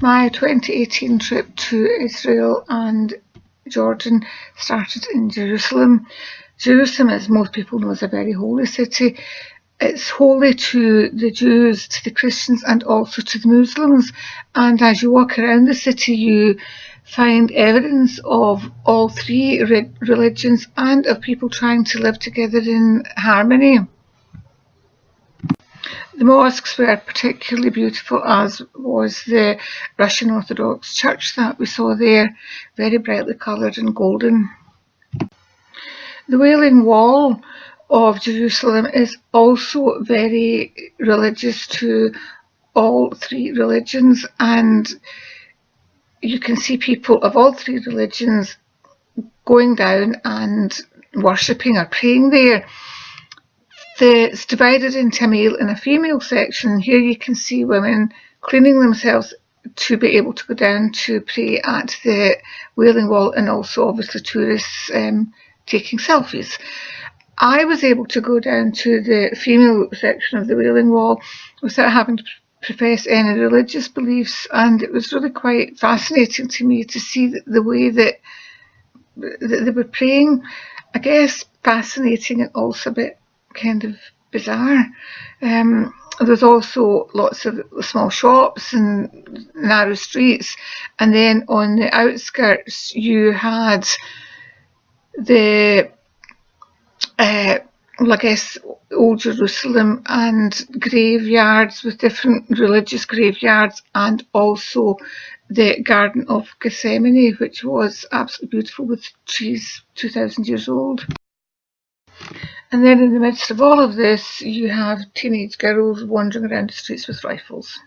My 2018 trip to Israel and Jordan started in Jerusalem. Jerusalem, as most people know, is a very holy city. It's holy to the Jews, to the Christians, and also to the Muslims. And as you walk around the city, you find evidence of all three religions and of people trying to live together in harmony. The mosques were particularly beautiful, as was the Russian Orthodox Church that we saw there, very brightly coloured and golden. The Wailing Wall of Jerusalem is also very religious to all three religions, and you can see people of all three religions going down and worshipping or praying there. It's divided into a male and a female section. Here you can see women cleaning themselves to be able to go down to pray at the Wailing Wall, and also obviously tourists taking selfies. I was able to go down to the female section of the Wailing Wall without having to profess any religious beliefs, and it was really quite fascinating to me to see the way that they were praying. I guess fascinating and also a bit kind of bizarre. There's also lots of small shops and narrow streets, and then on the outskirts you had the I guess Old Jerusalem and graveyards with different religious graveyards, and also the Garden of Gethsemane, which was absolutely beautiful with trees 2,000 years old. And then in the midst of all of this, you have teenage girls wandering around the streets with rifles.